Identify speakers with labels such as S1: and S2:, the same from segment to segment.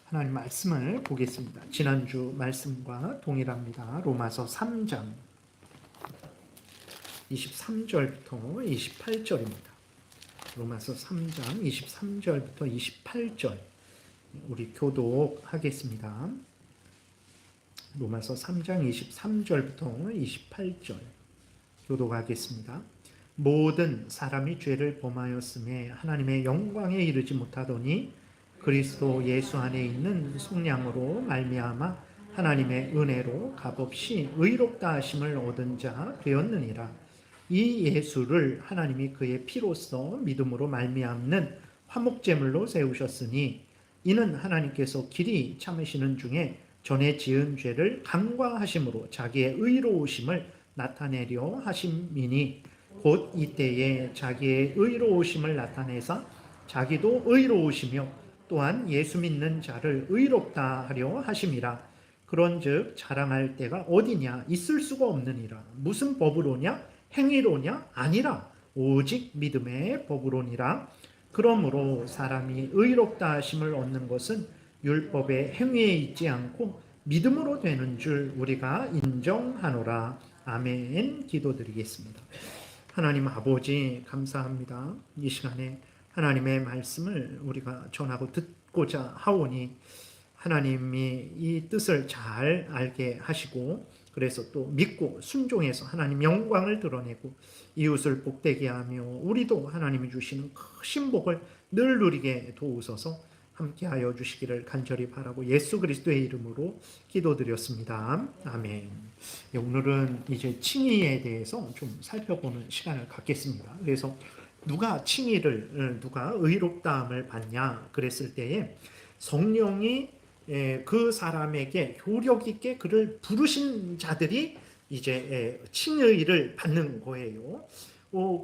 S1: 하나님 말씀을 보겠습니다. 지난주 말씀과 동일합니다. 로마서 3장 23절부터 28절입니다. 로마서 3장 23절부터 28절 우리 교독하겠습니다. 로마서 3장 23절부터 28절 교독하겠습니다. 모든 사람이 죄를 범하였음에 하나님의 영광에 이르지 못하더니 그리스도 예수 안에 있는 속량으로 말미암아 하나님의 은혜로 값없이 의롭다 하심을 얻은 자 되었느니라. 이 예수를 하나님이 그의 피로써 믿음으로 말미암는 화목제물로 세우셨으니 이는 하나님께서 길이 참으시는 중에 전에 지은 죄를 간과하심으로 자기의 의로우심을 나타내려 하심이니 곧 이때에 자기의 의로우심을 나타내사 자기도 의로우시며 또한 예수 믿는 자를 의롭다 하려 하심이라. 그런즉 자랑할 때가 어디냐? 있을 수가 없느니라. 무슨 법으로냐? 행위로냐? 아니라 오직 믿음의 법으로니라. 그러므로 사람이 의롭다 하심을 얻는 것은 율법의 행위에 있지 않고 믿음으로 되는 줄 우리가 인정하노라. 아멘. 기도드리겠습니다. 하나님 아버지 감사합니다. 이 시간에 하나님의 말씀을 우리가 전하고 듣고자 하오니 하나님이 이 뜻을 잘 알게 하시고 그래서 또 믿고 순종해서 하나님 영광을 드러내고 이웃을 복되게 하며 우리도 하나님이 주시는 크신 복을 늘 누리게 도우소서. 함께하여 주시기를 간절히 바라고 예수 그리스도의 이름으로 기도드렸습니다. 아멘. 오늘은 이제 칭의에 대해서 좀 살펴보는 시간을 갖겠습니다. 그래서 누가 칭의를 누가 의롭다함을 받냐 그랬을 때에 성령이 그 사람에게 효력 있게 그를 부르신 자들이 이제 칭의를 받는 거예요.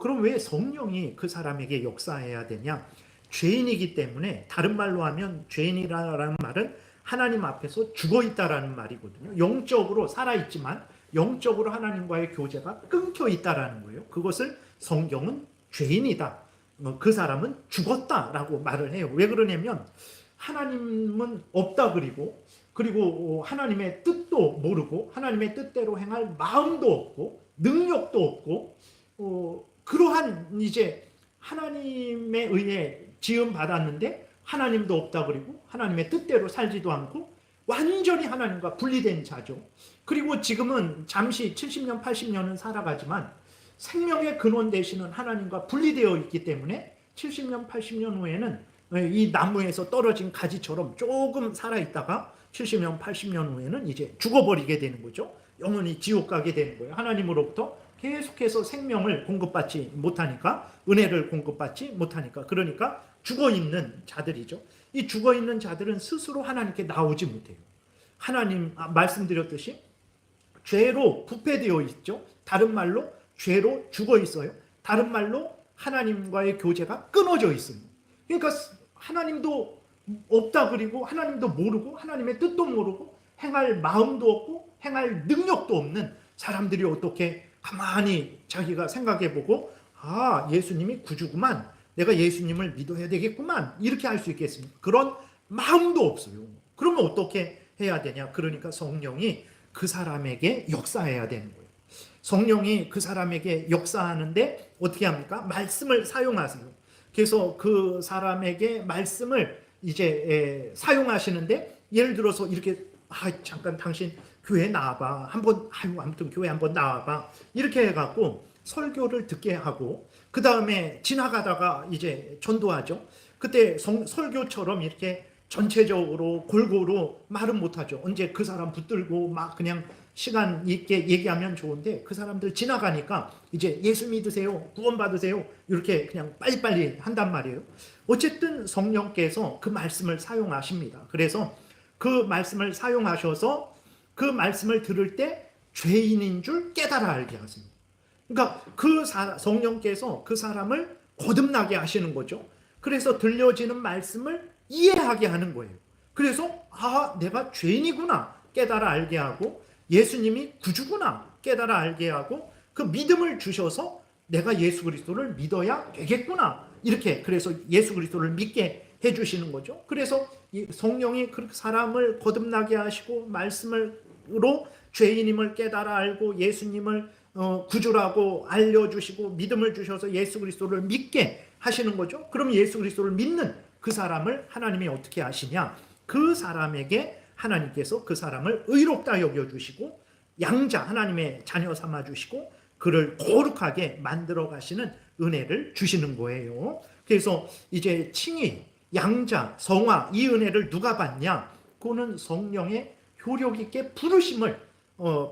S1: 그럼 왜 성령이 그 사람에게 역사해야 되냐? 죄인이기 때문에, 다른 말로 하면 죄인이라는 말은 하나님 앞에서 죽어 있다라는 말이거든요. 영적으로 살아있지만 영적으로 하나님과의 교제가 끊겨 있다라는 거예요. 그것을 성경은 죄인이다. 그 사람은 죽었다라고 말을 해요. 왜 그러냐면 하나님은 없다 그리고 하나님의 뜻도 모르고 하나님의 뜻대로 행할 마음도 없고 능력도 없고 그러한 이제 하나님에 의해 지음 받았는데 하나님도 없다 그리고 하나님의 뜻대로 살지도 않고 완전히 하나님과 분리된 자죠. 그리고 지금은 잠시 70년 80년은 살아가지만 생명의 근원 되시는 하나님과 분리되어 있기 때문에 70년 80년 후에는 이 나무에서 떨어진 가지처럼 조금 살아있다가 70년 80년 후에는 이제 죽어버리게 되는 거죠. 영원히 지옥 가게 되는 거예요. 하나님으로부터 계속해서 생명을 공급받지 못하니까, 은혜를 공급받지 못하니까, 그러니까 죽어있는 자들이죠. 이 죽어있는 자들은 스스로 하나님께 나오지 못해요. 하나님 말씀드렸듯이 죄로 부패되어 있죠. 다른 말로 죄로 죽어 있어요. 다른 말로 하나님과의 교제가 끊어져 있어요. 그러니까 하나님도 없다 그리고 하나님도 모르고 하나님의 뜻도 모르고 행할 마음도 없고 행할 능력도 없는 사람들이 어떻게 가만히 자기가 생각해보고 예수님이 구주구만, 내가 예수님을 믿어야 되겠구만, 이렇게 할 수 있겠습니까? 그런 마음도 없어요. 그러면 어떻게 해야 되냐? 그러니까 성령이 그 사람에게 역사해야 되는 거예요. 성령이 그 사람에게 역사하는데 어떻게 합니까? 말씀을 사용하세요. 그래서 그 사람에게 말씀을 이제 사용하시는데, 예를 들어서 이렇게 잠깐 당신 교회 나와봐, 아무튼 교회 한번 나와봐, 이렇게 해갖고 설교를 듣게 하고 그 다음에 지나가다가 이제 전도하죠. 그때 설교처럼 이렇게 전체적으로 골고루 말은 못하죠. 언제 그 사람 붙들고 막 그냥 시간 있게 얘기하면 좋은데 그 사람들 지나가니까 이제 예수 믿으세요, 구원 받으세요, 이렇게 그냥 빨리빨리 한단 말이에요. 어쨌든 성령께서 그 말씀을 사용하십니다. 그래서 그 말씀을 사용하셔서 그 말씀을 들을 때 죄인인 줄 깨달아 알게 하십니다. 그러니까 성령께서 그 사람을 거듭나게 하시는 거죠. 그래서 들려지는 말씀을 이해하게 하는 거예요. 그래서 내가 죄인이구나 깨달아 알게 하고 예수님이 구주구나 깨달아 알게 하고 그 믿음을 주셔서 내가 예수 그리스도를 믿어야 되겠구나, 이렇게 그래서 예수 그리스도를 믿게 해주시는 거죠. 그래서 성령이 그렇게 사람을 거듭나게 하시고 말씀으로 죄인임을 깨달아 알고 예수님을 구주라고 알려주시고 믿음을 주셔서 예수 그리스도를 믿게 하시는 거죠. 그럼 예수 그리스도를 믿는 그 사람을 하나님이 어떻게 하시냐? 그 사람에게 하나님께서 그 사람을 의롭다 여겨주시고 양자 하나님의 자녀 삼아주시고 그를 거룩하게 만들어 가시는 은혜를 주시는 거예요. 그래서 이제 칭의, 양자, 성화 이 은혜를 누가 받냐? 그거는 성령의 효력 있게 부르심을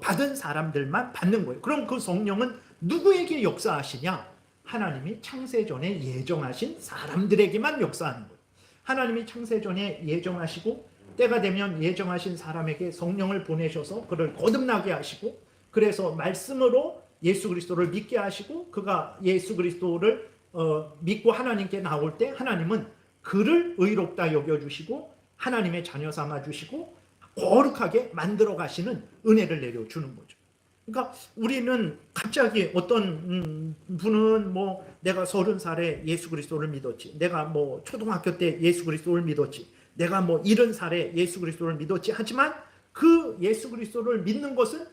S1: 받은 사람들만 받는 거예요. 그럼 그 성령은 누구에게 역사하시냐? 하나님이 창세전에 예정하신 사람들에게만 역사하는 거예요. 하나님이 창세전에 예정하시고 때가 되면 예정하신 사람에게 성령을 보내셔서 그를 거듭나게 하시고 그래서 말씀으로 예수 그리스도를 믿게 하시고 그가 예수 그리스도를 믿고 하나님께 나올 때 하나님은 그를 의롭다 여겨주시고 하나님의 자녀 삼아주시고 거룩하게 만들어 가시는 은혜를 내려주는 거죠. 그러니까 우리는 갑자기 어떤 분은 뭐 내가 30살에 예수 그리스도를 믿었지, 내가 뭐 초등학교 때 예수 그리스도를 믿었지, 내가 뭐 70살에 예수 그리스도를 믿었지 하지만 그 예수 그리스도를 믿는 것은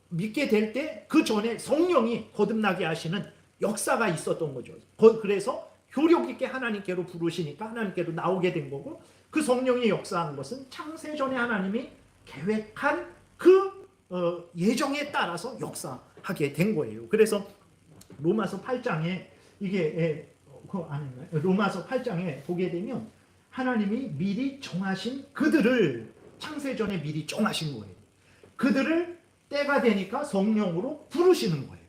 S1: 믿게 될 때 그 전에 성령이 거듭나게 하시는 역사가 있었던 거죠. 그래서 효력 있게 하나님께로 부르시니까 하나님께로 나오게 된 거고 그 성령이 역사한 것은 창세전에 하나님이 계획한 그 예정에 따라서 역사하게 된 거예요. 그래서 로마서 8장에 이게 그거 아닌가요? 로마서 8장에 보게 되면 하나님이 미리 정하신 그들을 창세전에 미리 정하신 거예요. 그들을 때가 되니까 성령으로 부르시는 거예요.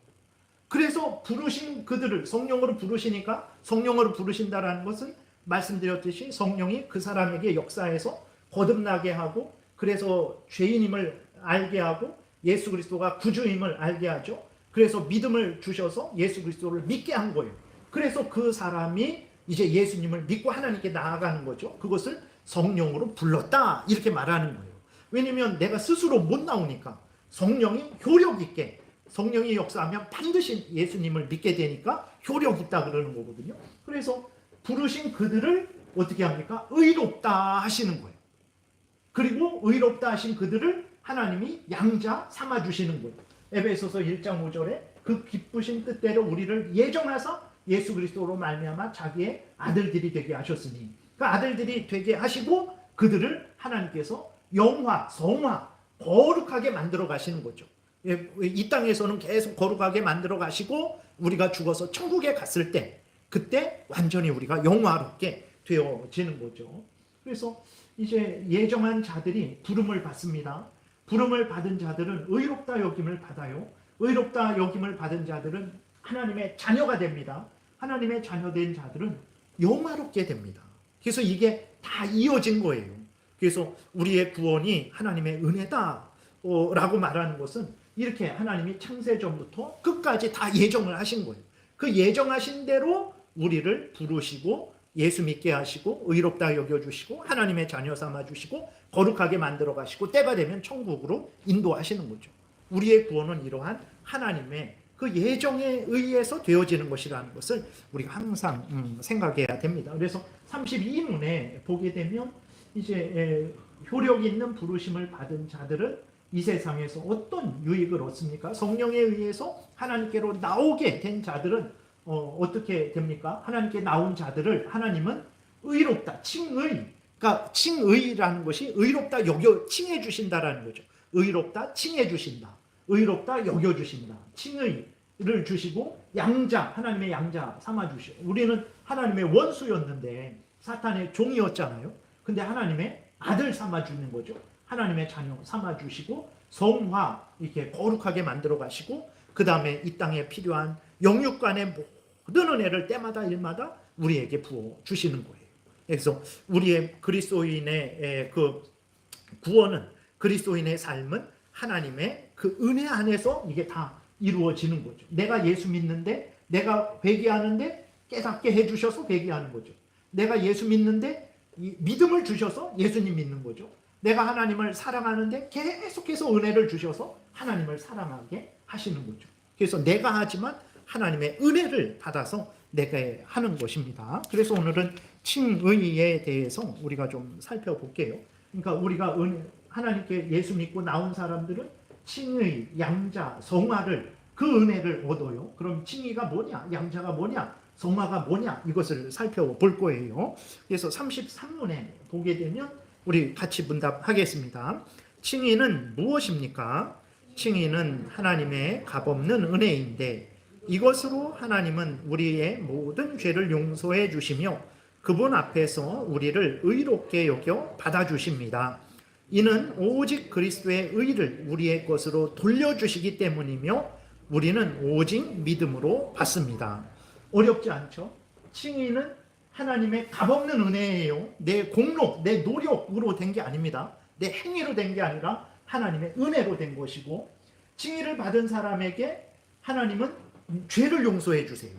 S1: 그래서 부르신 그들을 성령으로 부르시니까 성령으로 부르신다라는 것은 말씀드렸듯이 성령이 그 사람에게 역사해서 거듭나게 하고 그래서 죄인임을 알게 하고 예수 그리스도가 구주임을 알게 하죠. 그래서 믿음을 주셔서 예수 그리스도를 믿게 한 거예요. 그래서 그 사람이 이제 예수님을 믿고 하나님께 나아가는 거죠. 그것을 성령으로 불렀다 이렇게 말하는 거예요. 왜냐하면 내가 스스로 못 나오니까 성령이 효력 있게 성령이 역사하면 반드시 예수님을 믿게 되니까 효력 있다 그러는 거거든요. 그래서 부르신 그들을 어떻게 합니까? 의롭다 하시는 거예요. 그리고 의롭다 하신 그들을 하나님이 양자 삼아주시는 거예요. 에베소서 1장 5절에 그 기쁘신 뜻대로 우리를 예정하사 예수 그리스도로 말미암아 자기의 아들들이 되게 하셨으니 그 아들들이 되게 하시고 그들을 하나님께서 영화, 성화, 거룩하게 만들어 가시는 거죠. 이 땅에서는 계속 거룩하게 만들어 가시고 우리가 죽어서 천국에 갔을 때 그때 완전히 우리가 영화롭게 되어지는 거죠. 그래서 이제 예정한 자들이 부름을 받습니다. 부름을 받은 자들은 의롭다 여김을 받아요. 의롭다 여김을 받은 자들은 하나님의 자녀가 됩니다. 하나님의 자녀된 자들은 영화롭게 됩니다. 그래서 이게 다 이어진 거예요. 그래서 우리의 구원이 하나님의 은혜다 라고 말하는 것은 이렇게 하나님이 창세전부터 끝까지 다 예정을 하신 거예요. 그 예정하신 대로 우리를 부르시고 예수 믿게 하시고 의롭다 여겨주시고 하나님의 자녀 삼아주시고 거룩하게 만들어 가시고 때가 되면 천국으로 인도하시는 거죠. 우리의 구원은 이러한 하나님의 그 예정에 의해서 되어지는 것이라는 것을 우리가 항상 생각해야 됩니다. 그래서 32문에 보게 되면 이제 효력 있는 부르심을 받은 자들은 이 세상에서 어떤 유익을 얻습니까? 성령에 의해서 하나님께로 나오게 된 자들은 어떻게 됩니까? 하나님께 나온 자들을 하나님은 의롭다, 칭의, 그러니까 칭의라는 것이 의롭다 여겨 칭해 주신다라는 거죠. 의롭다 칭해 주신다. 의롭다 여겨 주신다. 칭의를 주시고 양자, 하나님의 양자 삼아 주시고 우리는 하나님의 원수였는데 사탄의 종이었잖아요. 근데 하나님의 아들 삼아 주는 거죠. 하나님의 자녀 삼아 주시고 성화 이렇게 거룩하게 만들어 가시고 그 다음에 이 땅에 필요한 영육간의 모든 은혜를 때마다 일마다 우리에게 부어 주시는 거예요. 그래서 우리의 그리스도인의 그 구원은 그리스도인의 삶은 하나님의 그 은혜 안에서 이게 다 이루어지는 거죠. 내가 예수 믿는데 내가 회개하는데 깨닫게 해주셔서 회개하는 거죠. 내가 예수 믿는데 믿음을 주셔서 예수님 믿는 거죠. 내가 하나님을 사랑하는데 계속해서 은혜를 주셔서 하나님을 사랑하게 하시는 거죠. 그래서 내가 하지만 하나님의 은혜를 받아서 내가 하는 것입니다. 그래서 오늘은 칭의에 대해서 우리가 좀 살펴볼게요. 그러니까 우리가 하나님께 예수 믿고 나온 사람들은 칭의, 양자, 성화를 그 은혜를 얻어요. 그럼 칭의가 뭐냐? 양자가 뭐냐? 성화가 뭐냐? 이것을 살펴볼 거예요. 그래서 33문에 보게 되면 우리 같이 문답하겠습니다. 칭의는 무엇입니까? 칭의는 하나님의 값없는 은혜인데 이것으로 하나님은 우리의 모든 죄를 용서해 주시며 그분 앞에서 우리를 의롭게 여겨 받아주십니다. 이는 오직 그리스도의 의를 우리의 것으로 돌려주시기 때문이며 우리는 오직 믿음으로 받습니다. 어렵지 않죠? 칭의는 하나님의 값없는 은혜예요. 내 공로, 내 노력으로 된 게 아닙니다. 내 행위로 된 게 아니라 하나님의 은혜로 된 것이고 칭의를 받은 사람에게 하나님은 죄를 용서해 주세요.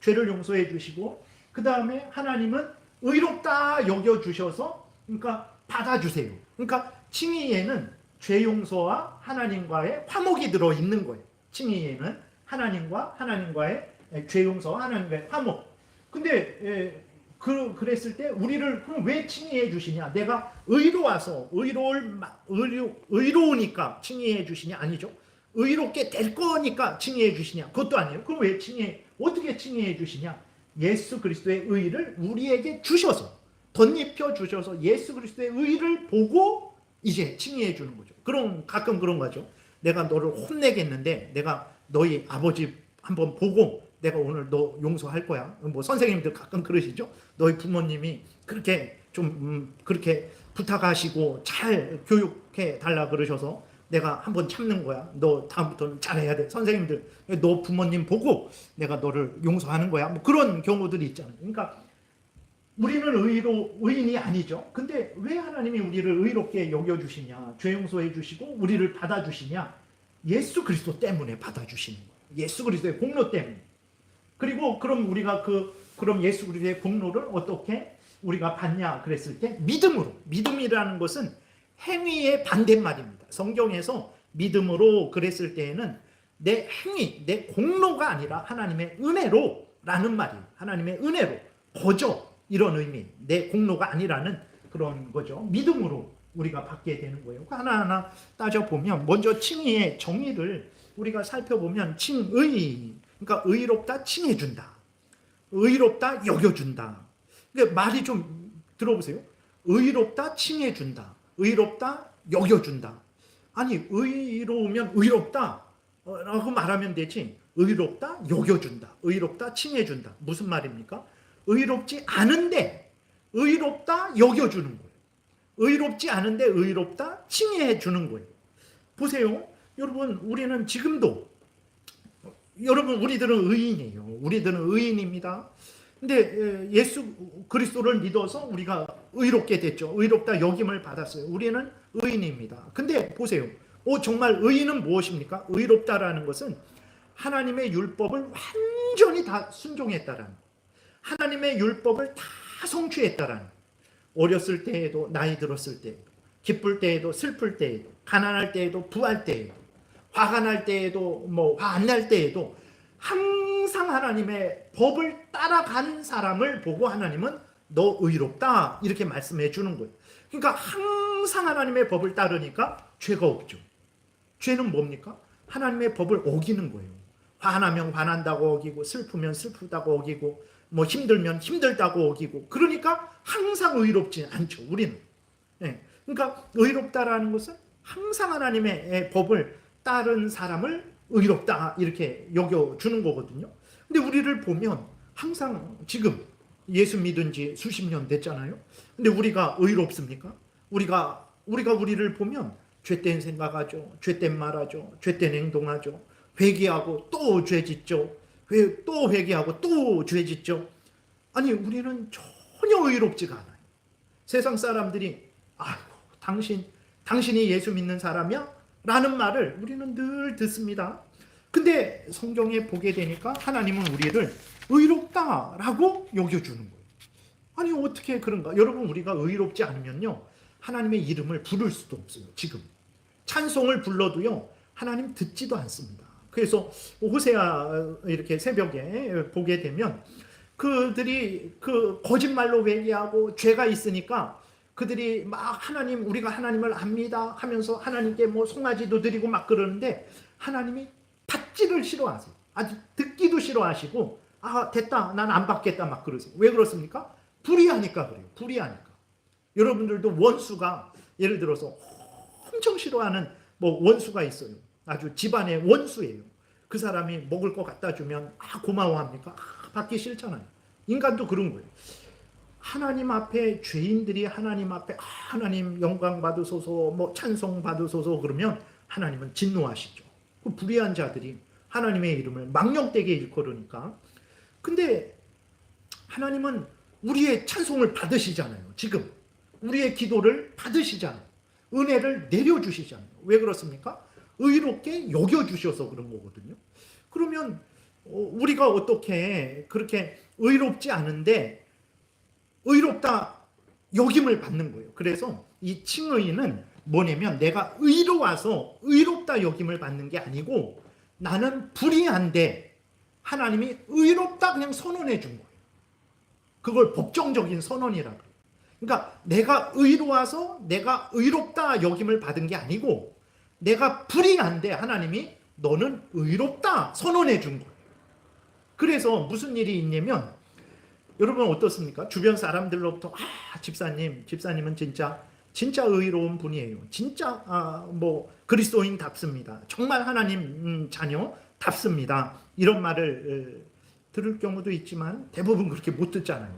S1: 죄를 용서해 주시고 그 다음에 하나님은 의롭다 여겨주셔서 그러니까 받아주세요. 그러니까 칭의에는 죄 용서와 하나님과의 화목이 들어있는 거예요. 칭의에는 하나님과의 죄 용서와 하나님과의 화목. 근데 그랬을 때 우리를 그럼 왜 칭의해 주시냐? 내가 의로워서 의로우니까 칭의해 주시냐? 아니죠. 의롭게 될 거니까 칭의해 주시냐? 그것도 아니에요. 그럼 왜 어떻게 칭의해 주시냐? 예수 그리스도의 의를 우리에게 주셔서 덧입혀 주셔서 예수 그리스도의 의를 보고 이제 칭의해 주는 거죠. 가끔 그런 거죠. 내가 너를 혼내겠는데 내가 너희 아버지 한번 보고 내가 오늘 너 용서할 거야. 뭐 선생님들 가끔 그러시죠. 너희 부모님이 그렇게 좀 그렇게 부탁하시고 잘 교육해 달라 그러셔서 내가 한번 참는 거야. 너 다음부터는 잘해야 돼. 선생님들 너 부모님 보고 내가 너를 용서하는 거야. 뭐 그런 경우들이 있잖아요. 그러니까 우리는 의인이 아니죠. 근데 왜 하나님이 우리를 의롭게 여겨주시냐? 죄 용서해 주시고 우리를 받아주시냐? 예수 그리스도 때문에 받아주시는 거예요. 예수 그리스도의 공로 때문에. 그리고 그럼 우리가 그럼 예수 그리스도의 공로를 어떻게 우리가 받냐 그랬을 때 믿음으로. 믿음이라는 것은 행위의 반대말입니다. 성경에서 믿음으로 그랬을 때에는 내 행위, 내 공로가 아니라 하나님의 은혜로라는 말이에요. 하나님의 은혜로, 거저 이런 의미, 내 공로가 아니라는 그런 거죠. 믿음으로 우리가 받게 되는 거예요. 하나하나 따져보면 먼저 칭의의 정의를 우리가 살펴보면 칭의, 그러니까 의롭다 칭해준다. 의롭다 여겨준다. 그러니까 말이 좀 들어보세요. 의롭다 칭해준다. 의롭다 여겨준다. 아니 의로우면 의롭다 라고 말하면 되지 의롭다 여겨준다. 의롭다 칭해준다. 무슨 말입니까? 의롭지 않은데 의롭다 여겨주는 거예요. 의롭지 않은데 의롭다 칭해주는 거예요. 보세요. 여러분 우리는 지금도 우리들은 의인이에요. 우리들은 의인입니다. 근데 예수 그리스도를 믿어서 우리가 의롭게 됐죠. 의롭다 여김을 받았어요. 우리는 의인입니다. 근데 보세요. 정말 의인은 무엇입니까? 의롭다라는 것은 하나님의 율법을 완전히 다 순종했다라는 거예요. 하나님의 율법을 다 성취했다라는 거예요. 어렸을 때에도 나이 들었을 때에도 기쁠 때에도 슬플 때에도 가난할 때에도 부할 때에도 화가 날 때에도 화 안 날 때에도 항상 하나님의 법을 따라간 사람을 보고 하나님은 너 의롭다 이렇게 말씀해 주는 거예요. 그러니까 항상 하나님의 법을 따르니까 죄가 없죠. 죄는 뭡니까? 하나님의 법을 어기는 거예요. 화나면 화난다고 어기고 슬프면 슬프다고 어기고 힘들면 힘들다고 어기고 그러니까 항상 의롭지 않죠. 우리는. 네. 그러니까 의롭다라는 것은 항상 하나님의 법을 따른 사람을 의롭다 이렇게 여겨주는 거거든요. 근데 우리를 보면 항상 지금 예수 믿은 지 수십 년 됐잖아요. 근데 우리가 의롭습니까? 우리를 보면 죄된 생각하죠. 죄된 말하죠. 죄된 행동하죠. 회개하고 또 죄짓죠. 또 회개하고 또 죄짓죠. 아니 우리는 전혀 의롭지가 않아요. 세상 사람들이 당신이 예수 믿는 사람이야? 라는 말을 우리는 늘 듣습니다. 근데 성경에 보게 되니까 하나님은 우리를 의롭다라고 여겨주는 거예요. 아니 어떻게 그런가? 여러분 우리가 의롭지 않으면요 하나님의 이름을 부를 수도 없어요. 지금 찬송을 불러도요 하나님 듣지도 않습니다. 그래서 호세아 이렇게 새벽에 보게 되면 그들이 그 거짓말로 회개하고 죄가 있으니까 그들이 막 하나님, 우리가 하나님을 압니다 하면서 하나님께 뭐 송아지도 드리고 막 그러는데 하나님이 받지를 싫어하세요. 아주 듣기도 싫어하시고, 아 됐다 난 안 받겠다 막 그러세요. 왜 그렇습니까? 불의하니까 그래요. 불의하니까. 여러분들도 원수가 예를 들어서 엄청 싫어하는 뭐 원수가 있어요. 아주 집안의 원수예요. 그 사람이 먹을 거 갖다 주면 고마워합니까? 받기 싫잖아요. 인간도 그런 거예요. 하나님 앞에 죄인들이 하나님 앞에 하나님 영광 받으소서 뭐 찬송 받으소서 그러면 하나님은 진노하시죠. 그 불의한 자들이 하나님의 이름을 망령되게 일컬으니까. 근데 하나님은 우리의 찬송을 받으시잖아요. 지금 우리의 기도를 받으시잖아요. 은혜를 내려주시잖아요. 왜 그렇습니까? 의롭게 여겨주셔서 그런 거거든요. 그러면 우리가 어떻게 그렇게 의롭지 않은데 의롭다 여김을 받는 거예요. 그래서 이 칭의는 뭐냐면 내가 의로워서 의롭다 여김을 받는 게 아니고 나는 불의한데 하나님이 의롭다 그냥 선언해 준 거예요. 그걸 법정적인 선언이라고 해요. 그러니까 내가 의로워서 내가 의롭다 여김을 받은 게 아니고 내가 불의한데 하나님이 너는 의롭다 선언해 준 거예요. 그래서 무슨 일이 있냐면 여러분 어떻습니까? 주변 사람들로부터 집사님은 진짜 의로운 분이에요. 진짜 뭐 그리스도인답습니다. 정말 하나님 자녀답습니다. 이런 말을 들을 경우도 있지만 대부분 그렇게 못 듣잖아요.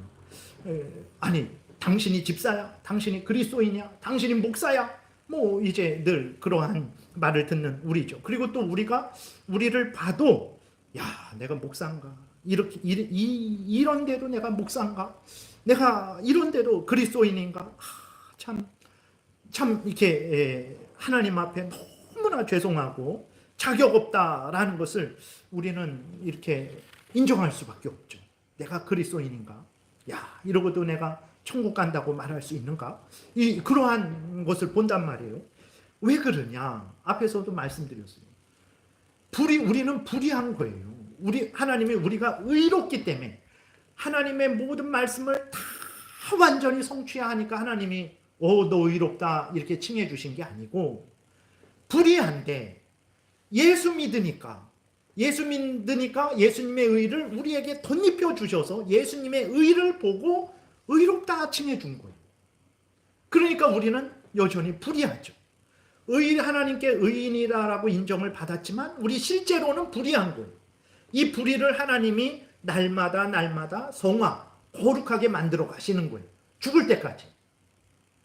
S1: 아니 당신이 집사야? 당신이 그리스도인이야? 당신이 목사야? 뭐 이제 늘 그러한 말을 듣는 우리죠. 그리고 또 우리를 봐도 야 내가 목사인가? 이렇게 이런 데도 내가 목사인가? 내가 이런 데도 그리스도인인가? 참 이렇게 하나님 앞에 너무나 죄송하고 자격 없다라는 것을 우리는 이렇게 인정할 수밖에 없죠. 내가 그리스도인인가? 야 이러고도 내가 천국 간다고 말할 수 있는가? 그러한 것을 본단 말이에요. 왜 그러냐? 앞에서도 말씀드렸어요. 우리는 불의한 거예요. 하나님이 우리가 의롭기 때문에 하나님의 모든 말씀을 다 완전히 성취하니까 하나님이 너 의롭다 이렇게 칭해 주신 게 아니고 불의한데 예수 믿으니까 예수님의 의를 우리에게 덧입혀 주셔서 예수님의 의를 보고 의롭다 칭해 준 거예요. 그러니까 우리는 여전히 불의하죠. 하나님께 의인이라고 인정을 받았지만 우리 실제로는 불의한 거예요. 이 불의를 하나님이 날마다 거룩하게 만들어 가시는 거예요. 죽을 때까지.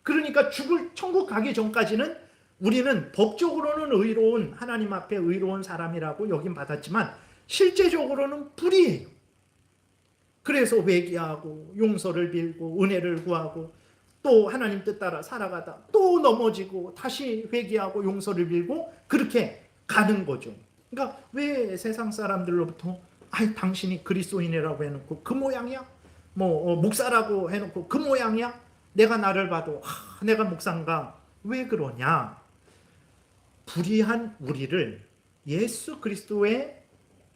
S1: 그러니까 천국 가기 전까지는 우리는 법적으로는 의로운 하나님 앞에 의로운 사람이라고 여긴 받았지만 실제적으로는 불의해요. 그래서 회개하고 용서를 빌고 은혜를 구하고 또 하나님 뜻 따라 살아가다 또 넘어지고 다시 회개하고 용서를 빌고 그렇게 가는 거죠. 그러니까 왜 세상 사람들로부터 당신이 그리스도인이라고 해놓고 그 모양이야? 뭐 목사라고 해놓고 그 모양이야? 내가 나를 봐도 내가 목사인가? 왜 그러냐? 불의한 우리를 예수 그리스도의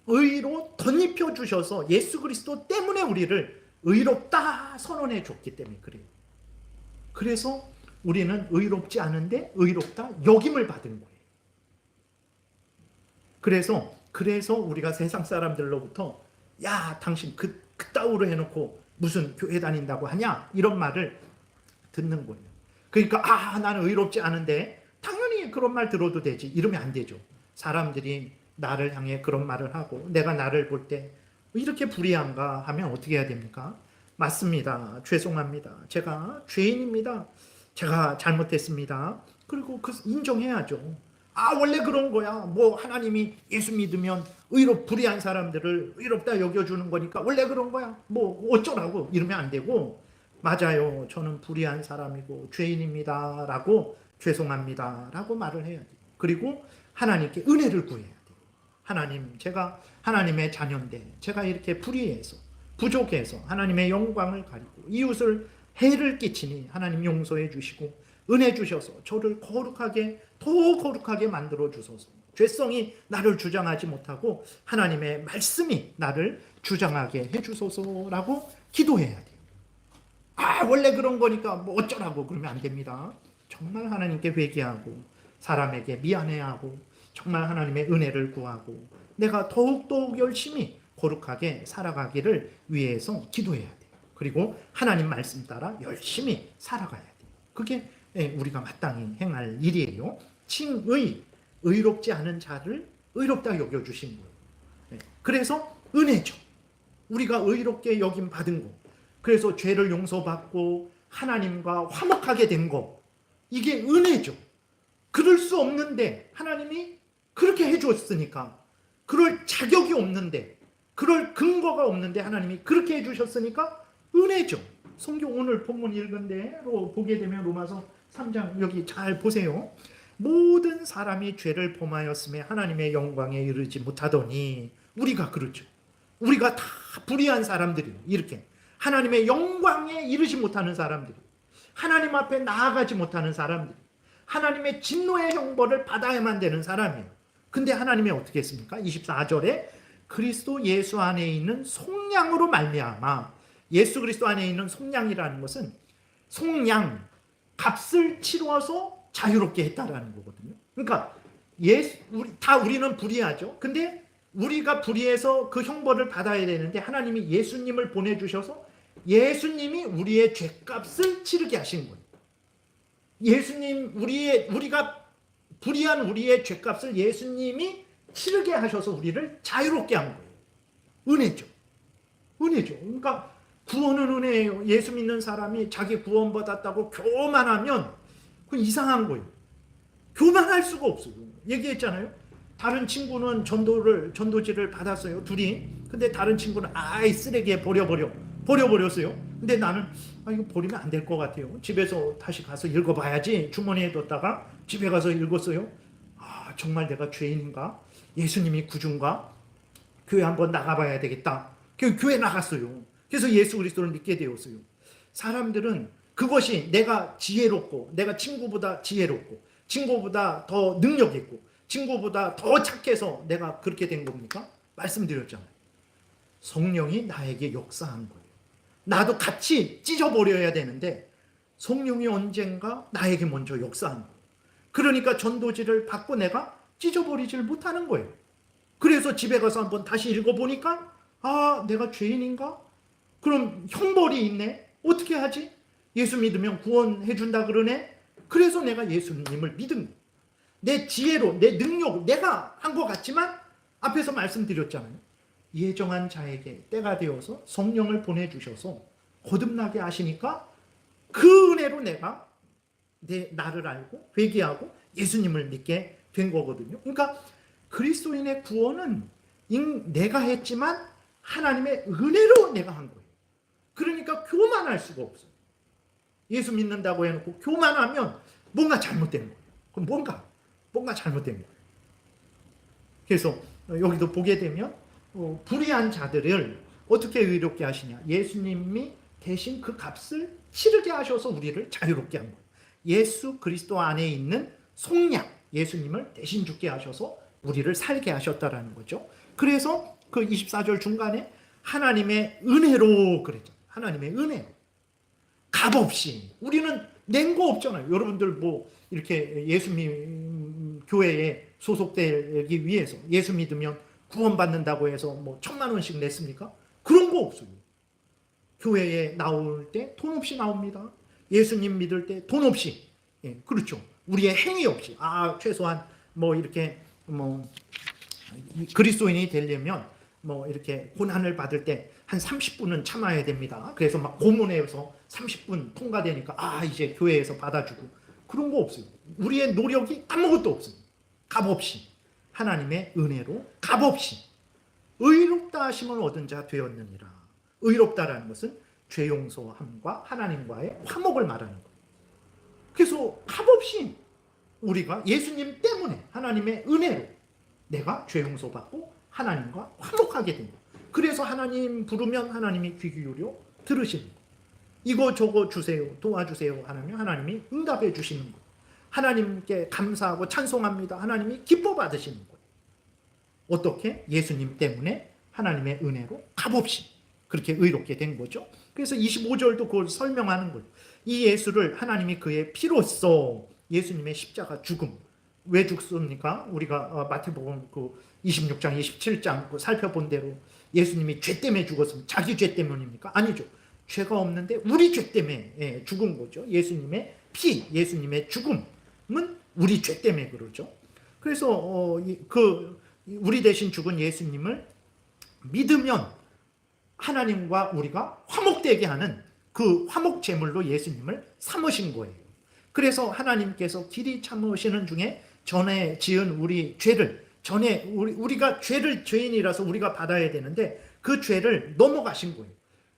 S1: 의로 덧입혀 주셔서 예수 그리스도 때문에 우리를 의롭다 선언해 줬기 때문에 그래요. 그래서 우리는 의롭지 않은데 의롭다 여김을 받은 거예요. 그래서 우리가 세상 사람들로부터 야 당신 그따위로 해놓고 무슨 교회 다닌다고 하냐 이런 말을 듣는 거예요. 그러니까 나는 의롭지 않은데 당연히 그런 말 들어도 되지 이러면 안 되죠. 사람들이 나를 향해 그런 말을 하고 내가 나를 볼 때 이렇게 불의한가 하면 어떻게 해야 됩니까? 맞습니다. 죄송합니다. 제가 죄인입니다. 제가 잘못했습니다. 그리고 인정해야죠. 원래 그런 거야. 뭐 하나님이 예수 믿으면 불의한 사람들을 의롭다 여겨주는 거니까 원래 그런 거야. 뭐 어쩌라고 이러면 안 되고 맞아요. 저는 불의한 사람이고 죄인입니다. 라고 죄송합니다. 라고 말을 해야 돼요. 그리고 하나님께 은혜를 구해야 돼요. 하나님, 제가 하나님의 자녀인데 제가 이렇게 불의해서 부족해서 하나님의 영광을 가리고 이웃을 해를 끼치니 하나님 용서해 주시고 은혜 주셔서 저를 더 거룩하게 만들어 주소서. 죄성이 나를 주장하지 못하고 하나님의 말씀이 나를 주장하게 해주소서라고 기도해야 돼요. 원래 그런 거니까 뭐 어쩌라고 그러면 안 됩니다. 정말 하나님께 회개하고 사람에게 미안해하고 정말 하나님의 은혜를 구하고 내가 더욱더욱 열심히 거룩하게 살아가기를 위해서 기도해야 돼요. 그리고 하나님 말씀 따라 열심히 살아가야 돼요. 그게 우리가 마땅히 행할 일이에요. 칭의, 의롭지 않은 자를 의롭다 여겨주신 거예요. 그래서 은혜죠. 우리가 의롭게 여김 받은 거, 그래서 죄를 용서받고 하나님과 화목하게 된 거, 이게 은혜죠. 그럴 수 없는데 하나님이 그렇게 해주었으니까, 그럴 자격이 없는데, 그럴 근거가 없는데 하나님이 그렇게 해주셨으니까 은혜죠. 성경 오늘 본문 읽은 대로 보게 되면 로마서 3장 여기 잘 보세요. 모든 사람이 죄를 범하였음에 하나님의 영광에 이르지 못하더니, 우리가 그렇죠. 우리가 다 불의한 사람들이에요. 이렇게 하나님의 영광에 이르지 못하는 사람들이, 하나님 앞에 나아가지 못하는 사람들이, 하나님의 진노의 형벌을 받아야만 되는 사람이에요. 근데 하나님이 어떻게 했습니까? 24절에 그리스도 예수 안에 있는 속량으로 말미암아, 예수 그리스도 안에 있는 속량이라는 것은 속량, 값을 치러서 자유롭게 했다라는 거거든요. 그러니까 우리는 불의하죠. 근데 우리가 불의해서 그 형벌을 받아야 되는데 하나님이 예수님을 보내주셔서 예수님이 우리의 죄값을 치르게 하신 거예요. 예수님, 우리가 불의한 우리의 죄값을 예수님이 치르게 하셔서 우리를 자유롭게 한 거예요. 은혜죠. 은혜죠. 그러니까 구원은 은혜예요. 예수 믿는 사람이 자기 구원받았다고 교만하면 그건 이상한 거예요. 교만할 수가 없어요. 얘기했잖아요. 다른 친구는 전도지를 받았어요. 둘이. 근데 다른 친구는 쓰레기에 버려버렸어요. 근데 나는 이거 버리면 안 될 것 같아요. 집에서 다시 가서 읽어봐야지. 주머니에 뒀다가 집에 가서 읽었어요. 정말 내가 죄인인가? 예수님이 구주인가? 교회 한번 나가봐야 되겠다. 교회 나갔어요. 그래서 예수 그리스도를 믿게 되었어요. 사람들은 그것이 내가 지혜롭고, 내가 친구보다 지혜롭고, 친구보다 더 능력 있고, 친구보다 더 착해서 내가 그렇게 된 겁니까? 말씀드렸잖아요. 성령이 나에게 역사한 거예요. 나도 같이 찢어버려야 되는데 성령이 언젠가 나에게 먼저 역사한 거예요. 그러니까 전도지를 받고 내가 찢어버리질 못하는 거예요. 그래서 집에 가서 한번 다시 읽어보니까 내가 죄인인가? 그럼 형벌이 있네? 어떻게 하지? 예수 믿으면 구원해 준다 그러네? 그래서 내가 예수님을 믿은 거예요. 내 지혜로, 내 능력, 내가 한 것 같지만 앞에서 말씀드렸잖아요. 예정한 자에게 때가 되어서 성령을 보내주셔서 거듭나게 하시니까 그 은혜로 내가 나를 알고 회개하고 예수님을 믿게 된 거거든요. 그러니까 그리스도인의 구원은 내가 했지만 하나님의 은혜로 내가 한 거예요. 그러니까 교만할 수가 없어요. 예수 믿는다고 해놓고 교만하면 뭔가 잘못된 거예요. 그럼 뭔가 잘못된 거예요. 그래서 여기도 보게 되면 불의한 자들을 어떻게 의롭게 하시냐? 예수님이 대신 그 값을 치르게 하셔서 우리를 자유롭게 한 거예요. 예수 그리스도 안에 있는 속량, 예수님을 대신 죽게 하셔서 우리를 살게 하셨다라는 거죠. 그래서 그 24절 중간에 하나님의 은혜로 그랬죠. 하나님의 은혜로. 값없이. 우리는 낸 거 없잖아요. 여러분들 뭐 이렇게 예수님 교회에 소속되기 위해서 예수 믿으면 구원받는다고 해서 뭐 1,000만 원씩 냈습니까? 그런 거 없어요. 교회에 나올 때 돈 없이 나옵니다. 예수님 믿을 때 돈 없이. 그렇죠. 우리의 행위 없이. 최소한 뭐 이렇게 그리스도인이 되려면 뭐 이렇게 고난을 받을 때 한 30분은 참아야 됩니다. 그래서 막 고문해서 30분 통과되니까 이제 교회에서 받아주고 그런 거 없어요. 우리의 노력이 아무것도 없어요. 값없이 하나님의 은혜로 값없이 의롭다 하심을 얻은 자 되었느니라. 의롭다라는 것은 죄 용서함과 하나님과의 화목을 말하는 거예요. 그래서 값없이 우리가 예수님 때문에 하나님의 은혜로 내가 죄 용서받고 하나님과 화목하게 됩니다. 그래서 하나님 부르면 하나님이 귀 기울여 들으시는 거예요. 이거 저거 주세요, 도와주세요 하면 하나님이 응답해 주시는 거예요. 하나님께 감사하고 찬송합니다. 하나님이 기뻐 받으시는 거예요. 어떻게? 예수님 때문에 하나님의 은혜로 값없이 그렇게 의롭게 된 거죠. 그래서 25절도 그걸 설명하는 거예요. 이 예수를 하나님이 그의 피로써 예수님의 십자가 죽음, 왜 죽습니까? 우리가 마태복음 그 26장, 27장 살펴본 대로 예수님이 죄 때문에 죽었습니다. 자기 죄 때문입니까? 아니죠. 죄가 없는데 우리 죄 때문에 죽은 거죠. 예수님의 피, 예수님의 죽음은 우리 죄 때문에 그러죠. 그래서 우리 대신 죽은 예수님을 믿으면 하나님과 우리가 화목되게 하는 그 화목 제물로 예수님을 삼으신 거예요. 그래서 하나님께서 길이 참으시는 중에 전에 지은 우리 죄를, 전에 우리가 죄인이라서 우리가 받아야 되는데 그 죄를 넘어가신 거예요.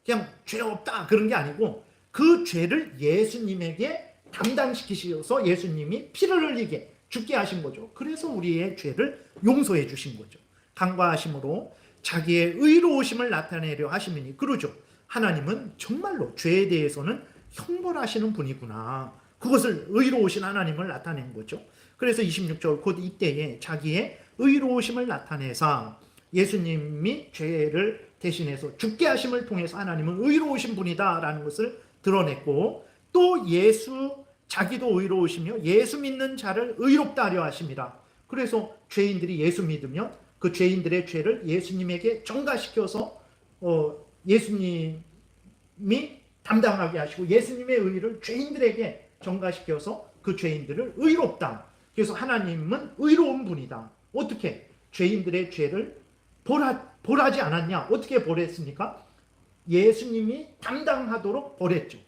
S1: 그냥 죄 없다 그런 게 아니고 그 죄를 예수님에게 담당시키셔서 예수님이 피를 흘리게 죽게 하신 거죠. 그래서 우리의 죄를 용서해 주신 거죠. 간과하심으로 자기의 의로우심을 나타내려 하심이니, 그러죠. 하나님은 정말로 죄에 대해서는 형벌하시는 분이구나. 그것을 의로우신 하나님을 나타낸 거죠. 그래서 26절 곧 이때에 자기의 의로우심을 나타내사 예수님이 죄를 대신해서 죽게 하심을 통해서 하나님은 의로우신 분이다라는 것을 드러냈고, 또 자기도 의로우시며 예수 믿는 자를 의롭다 하려 하심이라. 그래서 죄인들이 예수 믿으면 그 죄인들의 죄를 예수님에게 전가시켜서 예수님이 담당하게 하시고 예수님의 의를 죄인들에게 전가시켜서 그 죄인들을 의롭다. 그래서 하나님은 의로운 분이다. 어떻게? 죄인들의 죄를 벌하지 않았냐? 어떻게 벌했습니까? 예수님이 담당하도록 벌했죠.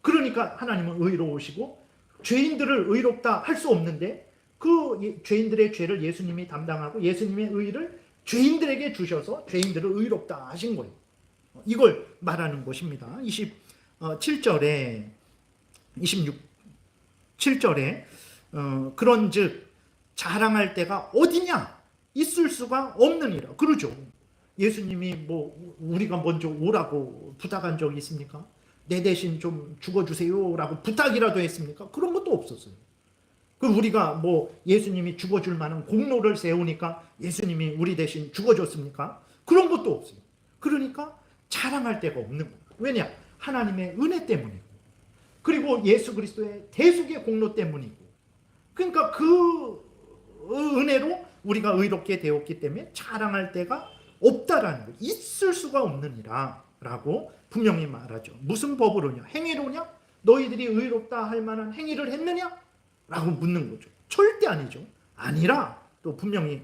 S1: 그러니까 하나님은 의로우시고 죄인들을 의롭다 할 수 없는데 그 죄인들의 죄를 예수님이 담당하고 예수님의 의를 죄인들에게 주셔서 죄인들을 의롭다 하신 거예요. 이걸 말하는 것입니다. 27절에 26절에 그런즉 자랑할 때가 어디냐? 있을 수가 없느니라. 그러죠. 예수님이 우리가 먼저 오라고 부탁한 적이 있습니까? 내 대신 좀 죽어주세요라고 부탁이라도 했습니까? 그런 것도 없었어요. 우리가 예수님이 죽어줄 만한 공로를 세우니까 예수님이 우리 대신 죽어줬습니까? 그런 것도 없어요. 그러니까 자랑할 데가 없는 거예요. 왜냐? 하나님의 은혜 때문이고, 그리고 예수 그리스도의 대속의 공로 때문이고, 그러니까 그 은혜로 우리가 의롭게 되었기 때문에 자랑할 데가 없다라는 거예요. 있을 수가 없느니라 라고 분명히 말하죠. 무슨 법으로냐? 행위로냐? 너희들이 의롭다 할 만한 행위를 했느냐? 라고 묻는 거죠. 절대 아니죠. 아니라 또 분명히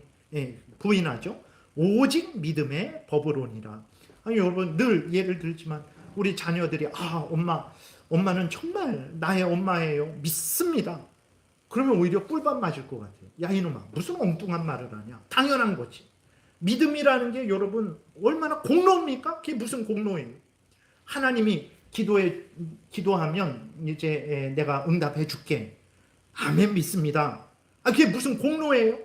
S1: 부인하죠. 오직 믿음의 법으로니라. 아니, 여러분 늘 예를 들지만 우리 자녀들이 엄마는 정말 나의 엄마예요. 믿습니다. 그러면 오히려 꿀밤 맞을 것 같아요. 야 이놈아, 무슨 엉뚱한 말을 하냐. 당연한 거지. 믿음이라는 게 여러분 얼마나 공로입니까? 그게 무슨 공로예요. 하나님이 기도하면 이제 내가 응답해 줄게. 아멘, 믿습니다. 그게 무슨 공로예요?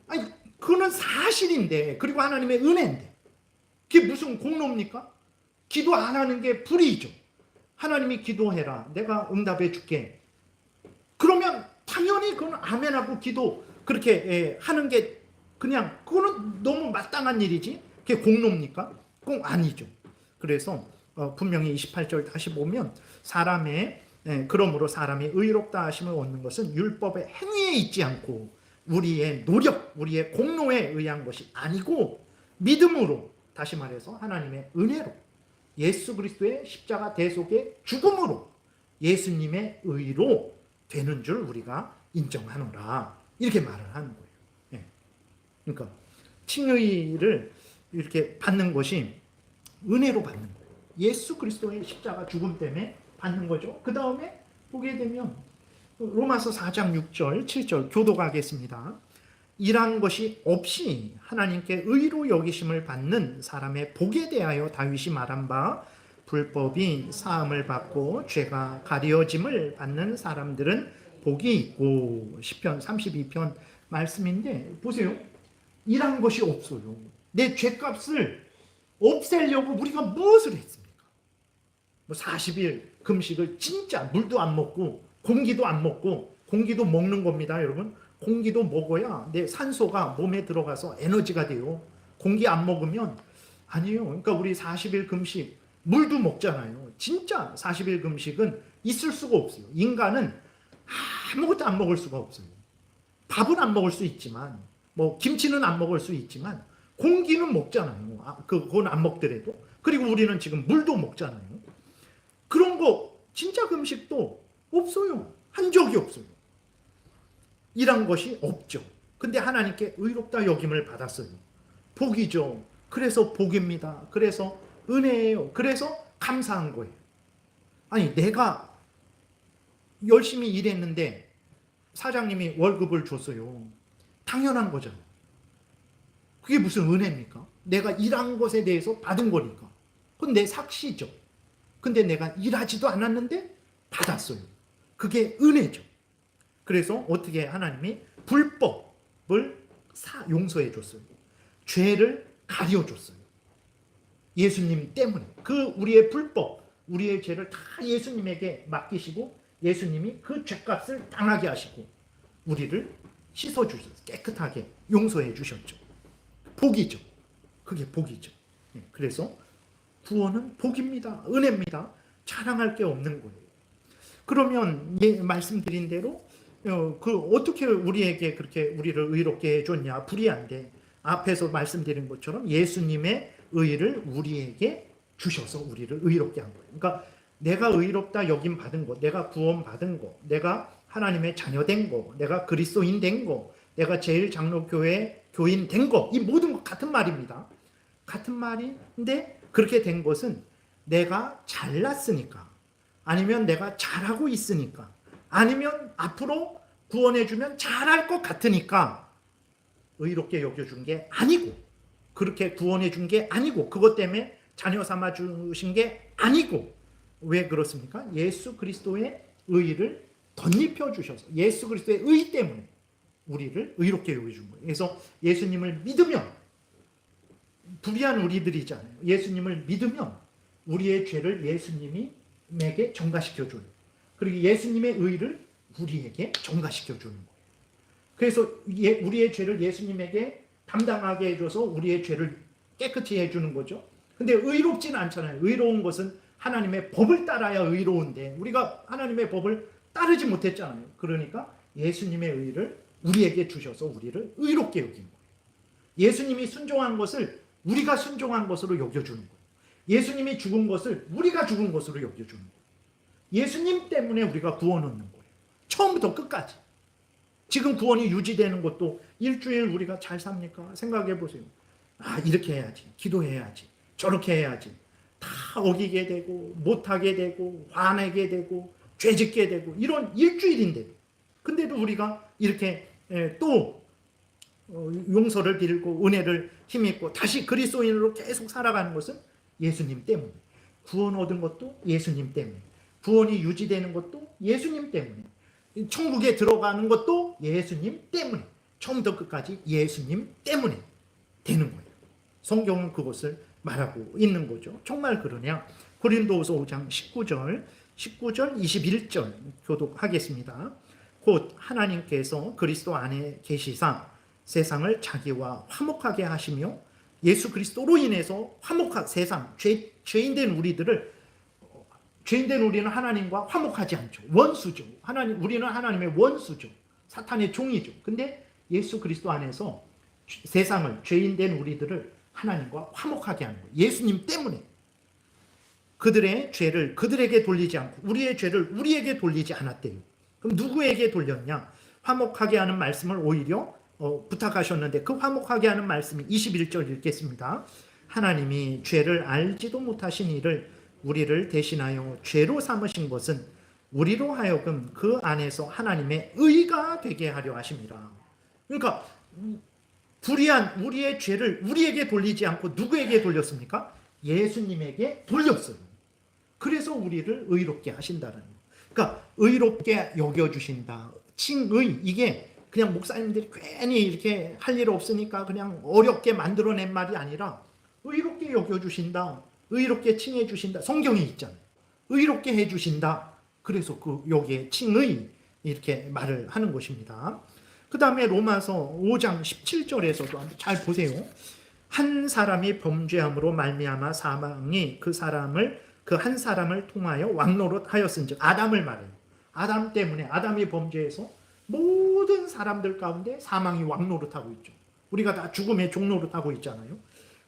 S1: 아니, 그거는 사실인데, 그리고 하나님의 은혜인데, 그게 무슨 공로입니까? 기도 안 하는 게 불의죠. 하나님이 기도해라. 내가 응답해 줄게. 그러면 당연히 그건 아멘하고 기도 그렇게 하는 게 그거는 너무 마땅한 일이지. 그게 공로입니까? 꼭 아니죠. 그래서 분명히 28절 다시 보면 그러므로 사람이 의롭다 하심을 얻는 것은 율법의 행위에 있지 않고 우리의 노력, 우리의 공로에 의한 것이 아니고 믿음으로, 다시 말해서 하나님의 은혜로, 예수 그리스도의 십자가 대속의 죽음으로 예수님의 의로 되는 줄 우리가 인정하노라. 이렇게 말을 하는 거예요. 그러니까 칭의를 이렇게 받는 것이 은혜로 받는 거예요. 예수 그리스도의 십자가 죽음 때문에 받는 거죠. 그 다음에 보게 되면 로마서 4장 6절 7절 교독하겠습니다. 일한 것이 없이 하나님께 의로 여기심을 받는 사람의 복에 대하여 다윗이 말한 바, 불법이 사함을 받고 죄가 가려짐을 받는 사람들은 복이 있고. 시편 32편 말씀인데 보세요. 일한 것이 없어요. 내 죄값을 없애려고 우리가 무엇을 했습니까? 40일 금식을 진짜 물도 안 먹고 공기도 안 먹고 공기도 먹는 겁니다, 여러분. 공기도 먹어야 내 산소가 몸에 들어가서 에너지가 돼요. 공기 안 먹으면 아니에요. 그러니까 우리 40일 금식, 물도 먹잖아요. 진짜 40일 금식은 있을 수가 없어요. 인간은 아무것도 안 먹을 수가 없어요. 밥은 안 먹을 수 있지만, 뭐 김치는 안 먹을 수 있지만 공기는 먹잖아요. 그건 안 먹더라도. 그리고 우리는 지금 물도 먹잖아요. 그런 거 진짜 금식도 없어요. 한 적이 없어요. 이란 것이 없죠. 근데 하나님께 의롭다 여김을 받았어요. 복이죠. 그래서 복입니다. 그래서 은혜예요. 그래서 감사한 거예요. 아니, 내가 열심히 일했는데 사장님이 월급을 줬어요. 당연한 거잖아요. 그게 무슨 은혜입니까? 내가 일한 것에 대해서 받은 거니까. 그건 내 삭시죠. 근데 내가 일하지도 않았는데 받았어요. 그게 은혜죠. 그래서 어떻게 하나님이 불법을 용서해 줬어요. 죄를 가려줬어요. 예수님 때문에. 그 우리의 불법, 우리의 죄를 다 예수님에게 맡기시고 예수님이 그 죄값을 당하게 하시고 우리를 씻어주셨어요. 깨끗하게 용서해 주셨죠. 복이죠. 그게 복이죠. 그래서 구원은 복입니다. 은혜입니다. 자랑할 게 없는 거예요. 그러면 말씀드린 대로 어떻게 우리에게 그렇게 우리를 의롭게 해줬냐? 불의한데 앞에서 말씀드린 것처럼 예수님의 의를 우리에게 주셔서 우리를 의롭게 한 거예요. 그러니까 내가 의롭다 여김 받은 거, 내가 구원 받은 거, 내가 하나님의 자녀 된 거, 내가 그리스도인 된 거, 내가 제일장로교회 교인 된 거, 이 모든 것 같은 말입니다. 같은 말인데 그렇게 된 것은 내가 잘났으니까, 아니면 내가 잘하고 있으니까, 아니면 앞으로 구원해주면 잘할 것 같으니까 의롭게 여겨준 게 아니고, 그렇게 구원해준 게 아니고, 그것 때문에 자녀 삼아 주신 게 아니고, 왜 그렇습니까? 예수 그리스도의 의를 덧입혀 주셔서 예수 그리스도의 의 때문에 우리를 의롭게 여겨준 거예요. 그래서 예수님을 믿으면, 불의한 우리들이잖아요. 예수님을 믿으면 우리의 죄를 예수님에게 전가시켜줘요. 그리고 예수님의 의를 우리에게 전가시켜주는 거예요. 그래서 우리의 죄를 예수님에게 담당하게 해줘서 우리의 죄를 깨끗이 해주는 거죠. 근데 의롭지는 않잖아요. 의로운 것은 하나님의 법을 따라야 의로운데 우리가 하나님의 법을 따르지 못했잖아요. 그러니까 예수님의 의를 우리에게 주셔서 우리를 의롭게 여긴 거예요. 예수님이 순종한 것을 우리가 순종한 것으로 여겨주는 거예요. 예수님이 죽은 것을 우리가 죽은 것으로 여겨주는 거예요. 예수님 때문에 우리가 구원 얻는 거예요. 처음부터 끝까지. 지금 구원이 유지되는 것도 일주일 우리가 잘 삽니까? 생각해 보세요. 이렇게 해야지. 기도해야지. 저렇게 해야지. 다 어기게 되고 못하게 되고 화내게 되고 죄짓게 되고 이런 일주일인데도, 근데도 우리가 이렇게 또 용서를 빌고 은혜를 힘입고 다시 그리스도인으로 계속 살아가는 것은 예수님 때문에. 구원 얻은 것도 예수님 때문에. 구원이 유지되는 것도 예수님 때문에. 천국에 들어가는 것도 예수님 때문에. 처음부터 끝까지 예수님 때문에 되는 거예요. 성경은 그것을 말하고 있는 거죠. 정말 그러냐? 고린도후서 5장 19절 21절 교독하겠습니다. 곧 하나님께서 그리스도 안에 계시사 세상을 자기와 화목하게 하시며 예수 그리스도로 인해서 세상 죄인된 우리는 하나님과 화목하지 않죠. 원수죠. 우리는 하나님의 원수죠. 사탄의 종이죠. 근데 예수 그리스도 안에서 세상을, 죄인된 우리들을 하나님과 화목하게 하는 거예요. 예수님 때문에. 그들의 죄를 그들에게 돌리지 않고 우리의 죄를 우리에게 돌리지 않았대요. 그럼 누구에게 돌렸냐? 화목하게 하는 말씀을 오히려 부탁하셨는데 그 화목하게 하는 말씀이 21절 읽겠습니다. 하나님이 죄를 알지도 못하신 이를 우리를 대신하여 죄로 삼으신 것은 우리로 하여금 그 안에서 하나님의 의가 되게 하려 하심이라. 그러니까 불의한 우리의 죄를 우리에게 돌리지 않고 누구에게 돌렸습니까? 예수님에게 돌렸어요. 그래서 우리를 의롭게 하신다는 거예요. 그러니까 의롭게 여겨주신다. 칭의, 이게 그냥 목사님들이 괜히 이렇게 할 일 없으니까 그냥 어렵게 만들어낸 말이 아니라 의롭게 여겨주신다. 의롭게 칭해주신다. 성경에 있잖아요. 의롭게 해주신다. 그래서 여기에 칭의, 이렇게 말을 하는 것입니다. 그 다음에 로마서 5장 17절에서도 한번 잘 보세요. 한 사람이 범죄함으로 말미암아 사망이 그 한 사람을 통하여 왕노릇하였은즉, 아담을 말해요. 아담 때문에, 아담이 범죄해서 모든 사람들 가운데 사망이 왕노릇하고 있죠. 우리가 다 죽음의 종노릇하고 있잖아요.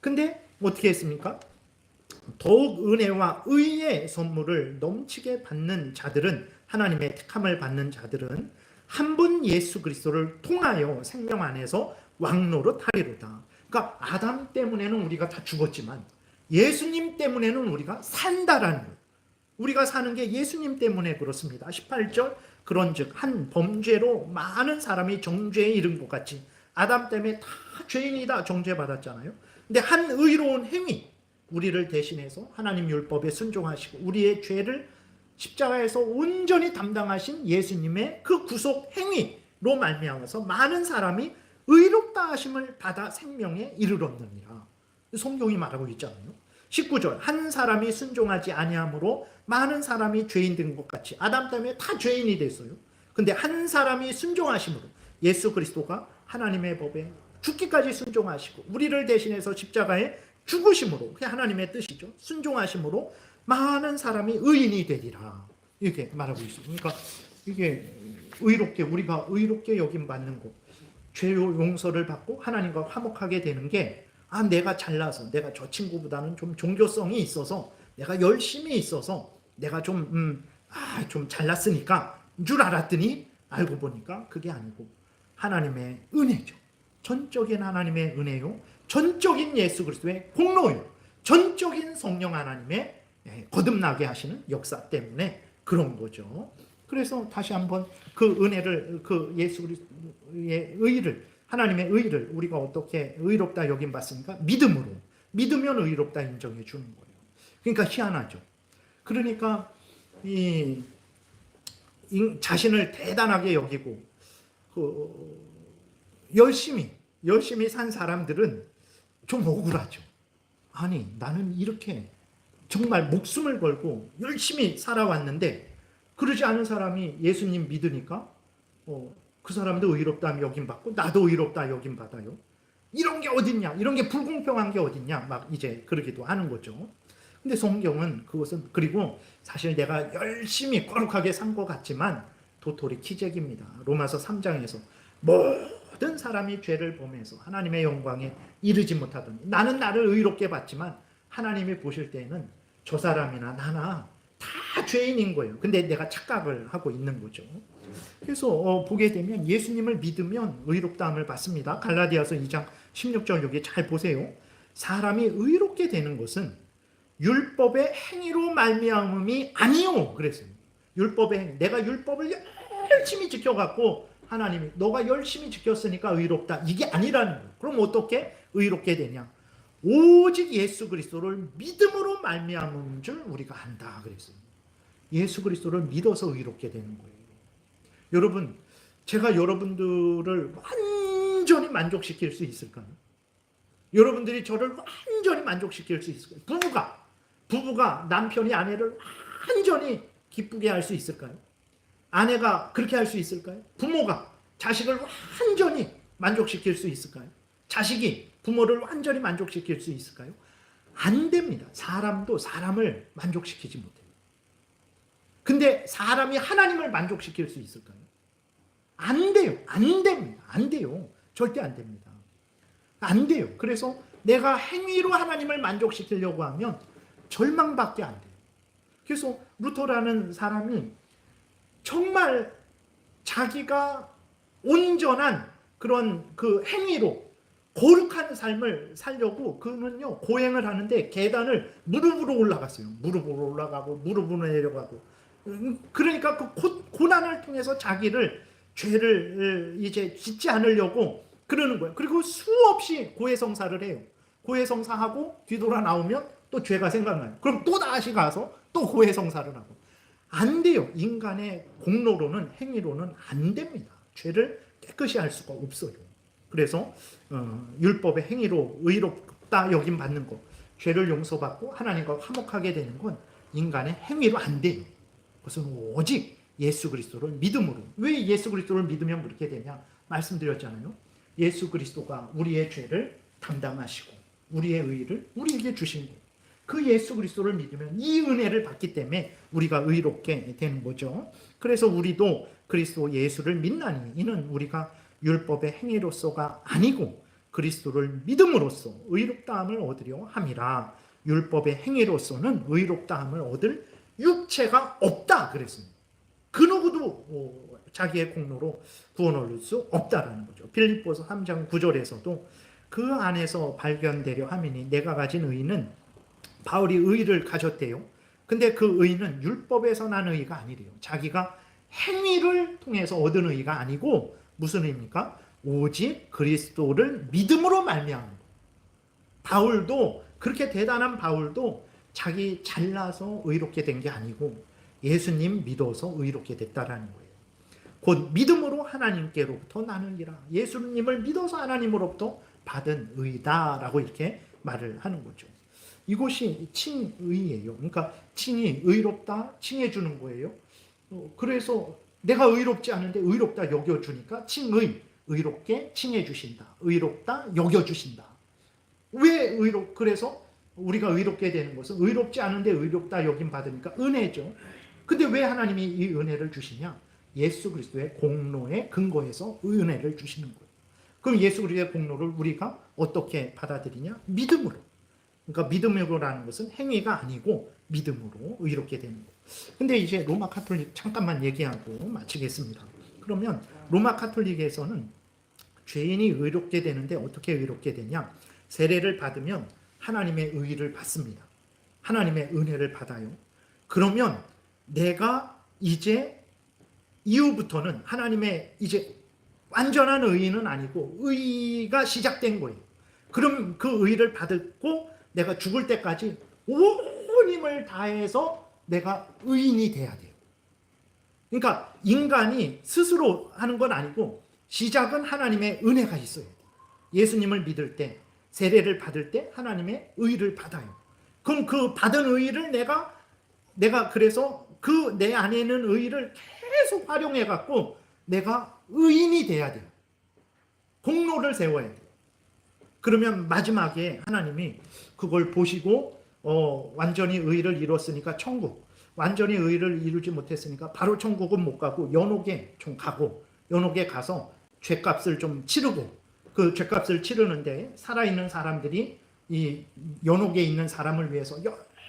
S1: 근데 어떻게 했습니까? 더욱 은혜와 의의 선물을 넘치게 받는 자들은, 하나님의 택함을 받는 자들은 한 분 예수 그리스도를 통하여 생명 안에서 왕노릇하리로다. 그러니까 아담 때문에는 우리가 다 죽었지만 예수님 때문에는 우리가 산다라는 거예요. 우리가 사는 게 예수님 때문에 그렇습니다. 18절, 그런즉 한 범죄로 많은 사람이 정죄에 이른 것 같이, 아담 때문에 다 죄인이다 정죄받았잖아요. 근데 한 의로운 행위, 우리를 대신해서 하나님 율법에 순종하시고 우리의 죄를 십자가에서 온전히 담당하신 예수님의 그 구속 행위로 말미암아서 많은 사람이 의롭다 하심을 받아 생명에 이르렀느니라. 성경이 말하고 있잖아요. 19절, 한 사람이 순종하지 아니함으로 많은 사람이 죄인 된 것 같이, 아담 때문에 다 죄인이 됐어요. 근데 한 사람이 순종하심으로, 예수 그리스도가 하나님의 법에 죽기까지 순종하시고 우리를 대신해서 십자가에 죽으심으로, 그게 하나님의 뜻이죠. 순종하심으로 많은 사람이 의인이 되리라. 이렇게 말하고 있어요. 그러니까 이게 의롭게, 우리가 의롭게 여김 받는 것, 죄 용서를 받고 하나님과 화목하게 되는 게, 내가 잘나서, 내가 저 친구보다는 좀 종교성이 있어서, 내가 열심히 있어서, 내가 좀 잘났으니까 줄 알았더니 알고 보니까 그게 아니고 하나님의 은혜죠. 전적인 하나님의 은혜요, 전적인 예수 그리스도의 공로요, 전적인 성령 하나님의 거듭나게 하시는 역사 때문에 그런 거죠. 그래서 다시 한번 그 은혜를, 그 예수 그리스도의 의를, 하나님의 의를 우리가 어떻게 의롭다 여김 받습니까? 믿음으로. 믿으면 의롭다 인정해 주는 거예요. 그러니까 희한하죠. 그러니까 자신을 대단하게 여기고 열심히 산 사람들은 좀 억울하죠. 아니, 나는 이렇게 정말 목숨을 걸고 열심히 살아왔는데, 그러지 않은 사람이 예수님 믿으니까 그 사람도 의롭다 여김 받고 나도 의롭다 여김 받아요. 이런 게 어딨냐, 이런 게 불공평한 게 어딨냐, 막 이제 그러기도 하는 거죠. 근데 성경은 그것은, 그리고 사실 내가 열심히 거룩하게 산 것 같지만 도토리 키재기입니다. 로마서 3장에서 모든 사람이 죄를 범해서 하나님의 영광에 이르지 못하더니, 나는 나를 의롭게 봤지만 하나님이 보실 때에는 저 사람이나 나나 다 죄인인 거예요. 근데 내가 착각을 하고 있는 거죠. 그래서 보게 되면 예수님을 믿으면 의롭다함을 받습니다. 갈라디아서 2장 16절 여기 잘 보세요. 사람이 의롭게 되는 것은 율법의 행위로 말미암음이 아니요 그랬어요. 율법의 행위, 내가 율법을 열심히 지켜갖고 하나님이 너가 열심히 지켰으니까 의롭다, 이게 아니라는 거예요. 그럼 어떻게 의롭게 되냐? 오직 예수 그리스도를 믿음으로 말미암은 줄 우리가 안다 그랬어요. 예수 그리스도를 믿어서 의롭게 되는 거예요. 여러분, 제가 여러분들을 완전히 만족시킬 수 있을까요? 여러분들이 저를 완전히 만족시킬 수 있을까요? 부부가 남편이 아내를 완전히 기쁘게 할 수 있을까요? 아내가 그렇게 할 수 있을까요? 부모가 자식을 완전히 만족시킬 수 있을까요? 자식이 부모를 완전히 만족시킬 수 있을까요? 안 됩니다. 사람도 사람을 만족시키지 못해요. 근데 사람이 하나님을 만족시킬 수 있을까요? 안 돼요. 안 됩니다. 안 돼요. 절대 안 됩니다. 안 돼요. 그래서 내가 행위로 하나님을 만족시키려고 하면 절망밖에 안 돼요. 그래서 루터라는 사람이 정말 자기가 온전한 그런 그 행위로 거룩한 삶을 살려고 그는요 고행을 하는데 계단을 무릎으로 올라갔어요. 무릎으로 올라가고 무릎으로 내려가고. 그러니까 그 고난을 통해서 죄를 이제 짓지 않으려고 그러는 거예요. 그리고 수없이 고해성사를 해요. 고해성사하고 뒤돌아 나오면 또 죄가 생각나요. 그럼 또 다시 가서 또 고해성사를 하고. 안 돼요. 인간의 공로로는, 행위로는 안 됩니다. 죄를 깨끗이 할 수가 없어요. 그래서 율법의 행위로 의롭다 여김 받는 것, 죄를 용서받고 하나님과 화목하게 되는 건 인간의 행위로 안 돼요. 그것은 오직 예수 그리스도를 믿음으로. 왜 예수 그리스도를 믿으면 그렇게 되냐? 말씀드렸잖아요. 예수 그리스도가 우리의 죄를 담당하시고 우리의 의를 우리에게 주신 거예요. 그 예수 그리스도를 믿으면 이 은혜를 받기 때문에 우리가 의롭게 되는 거죠. 그래서 우리도 그리스도 예수를 믿나니 이는 우리가 율법의 행위로서가 아니고 그리스도를 믿음으로써 의롭다함을 얻으려 함이라. 율법의 행위로서는 의롭다함을 얻을 육체가 없다 그랬습니다. 그 누구도 자기의 공로로 구원 얻을 수 없다라는 거죠. 빌립보서 3장 9절에서도 그 안에서 발견되려 함이니 내가 가진 의는 바울이 의를 가졌대요. 근데 그 의는 율법에서 난 의가 아니래요. 자기가 행위를 통해서 얻은 의가 아니고 무슨 의입니까? 오직 그리스도를 믿음으로 말미암은 거예요. 바울도 그렇게 대단한 바울도 자기 잘나서 의롭게 된 게 아니고 예수님 믿어서 의롭게 됐다라는 거예요. 곧 믿음으로 하나님께로부터 나느니라. 예수님을 믿어서 하나님으로부터 받은 의다라고 이렇게 말을 하는 거죠. 이것이 칭의예요. 그러니까 칭이 의롭다 칭해주는 거예요. 그래서 내가 의롭지 않은데 의롭다 여겨주니까 칭의, 의롭게 칭해주신다. 의롭다 여겨주신다. 왜 그래서 우리가 의롭게 되는 것은 의롭지 않은데 의롭다 여김 받으니까 은혜죠. 근데 왜 하나님이 이 은혜를 주시냐? 예수 그리스도의 공로에 근거해서 은혜를 주시는 거예요. 그럼 예수 그리스도의 공로를 우리가 어떻게 받아들이냐? 믿음으로. 그러니까 믿음으로라는 것은 행위가 아니고 믿음으로 의롭게 되는 거예요. 근데 이제 로마 카톨릭 잠깐만 얘기하고 마치겠습니다. 그러면 로마 카톨릭에서는 죄인이 의롭게 되는데 어떻게 의롭게 되냐? 세례를 받으면 하나님의 의를 받습니다. 하나님의 은혜를 받아요. 그러면 내가 이제 이후부터는 하나님의 이제 완전한 의는 아니고 의가 시작된 거예요. 그럼 그 의를 받고 내가 죽을 때까지 온 힘을 다해서 내가 의인이 돼야 돼요. 그러니까 인간이 스스로 하는 건 아니고 시작은 하나님의 은혜가 있어야 돼요. 예수님을 믿을 때, 세례를 받을 때 하나님의 의를 받아요. 그럼 그 받은 의를 내가 그래서 그 내 안에 있는 의를 계속 활용해 갖고 내가 의인이 돼야 돼요. 공로를 세워야 돼요. 그러면 마지막에 하나님이 그걸 보시고 완전히 의를 이뤘으니까 천국, 완전히 의를 이루지 못했으니까 바로 천국은 못 가고 연옥에 좀 가고 연옥에 가서 죄값을 좀 치르고 그 죄값을 치르는데 살아있는 사람들이 이 연옥에 있는 사람을 위해서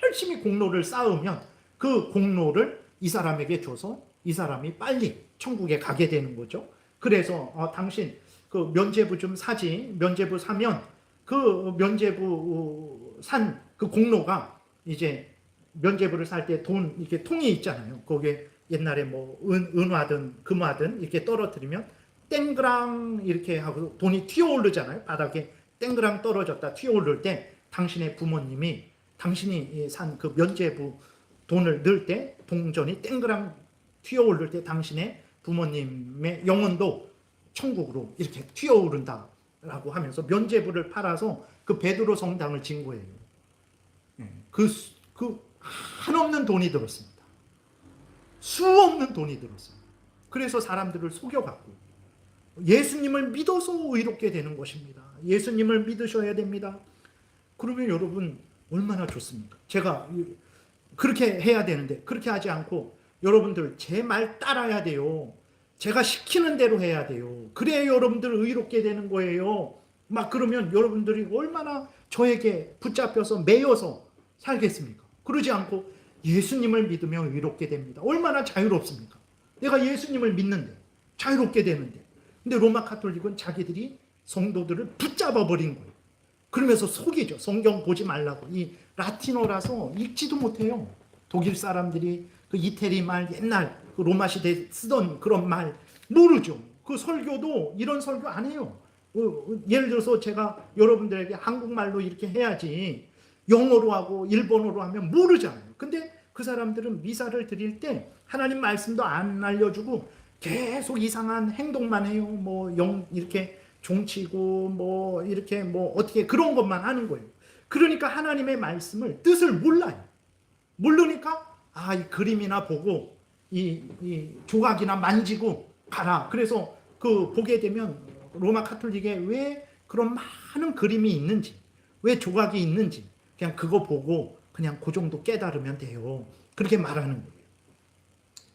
S1: 열심히 공로를 쌓으면 그 공로를 이 사람에게 줘서 이 사람이 빨리 천국에 가게 되는 거죠. 그래서 당신 그 면죄부 좀 사지. 면죄부 사면 그 면죄부 산 그 공로가 이제 면죄부를 살 때 돈 이렇게 통이 있잖아요. 거기에 옛날에 뭐 은화든 금화든 이렇게 떨어뜨리면 땡그랑 이렇게 하고 돈이 튀어오르잖아요. 바닥에 땡그랑 떨어졌다 튀어오를 때 당신의 부모님이 당신이 산 그 면죄부 돈을 넣을 때 동전이 땡그랑 튀어오를 때 당신의 부모님의 영혼도 천국으로 이렇게 튀어오른다라고 하면서 면죄부를 팔아서 그 베드로 성당을 진 거예요. 그 한없는 돈이 들었습니다. 수없는 돈이 들었습니다. 그래서 사람들을 속여갖고 예수님을 믿어서 의롭게 되는 것입니다. 예수님을 믿으셔야 됩니다. 그러면 여러분 얼마나 좋습니까? 제가 그렇게 해야 되는데 그렇게 하지 않고 여러분들 제 말 따라야 돼요. 제가 시키는 대로 해야 돼요. 그래야 여러분들 의롭게 되는 거예요. 막 그러면 여러분들이 얼마나 저에게 붙잡혀서 매여서 살겠습니까? 그러지 않고 예수님을 믿으면 의롭게 됩니다. 얼마나 자유롭습니까? 내가 예수님을 믿는데 자유롭게 되는데. 근데 로마 카톨릭은 자기들이 성도들을 붙잡아 버린 거예요. 그러면서 속이죠. 성경 보지 말라고. 이 라틴어라서 읽지도 못해요. 독일 사람들이 그 이태리 말 옛날 그 로마 시대에 쓰던 그런 말 모르죠. 그 설교도 이런 설교 안 해요. 예를 들어서 제가 여러분들에게 한국말로 이렇게 해야지 영어로 하고 일본어로 하면 모르잖아요. 근데 그 사람들은 미사를 드릴 때 하나님 말씀도 안 알려주고 계속 이상한 행동만 해요. 뭐 이렇게 종치고 뭐 이렇게 뭐 어떻게 그런 것만 하는 거예요. 그러니까 하나님의 말씀을 뜻을 몰라요. 모르니까 이 그림이나 보고 이 조각이나 만지고 가라. 그래서 그 보게 되면 로마 카톨릭에 왜 그런 많은 그림이 있는지, 왜 조각이 있는지 그냥 그거 보고 그냥 그 정도 깨달으면 돼요. 그렇게 말하는 거예요.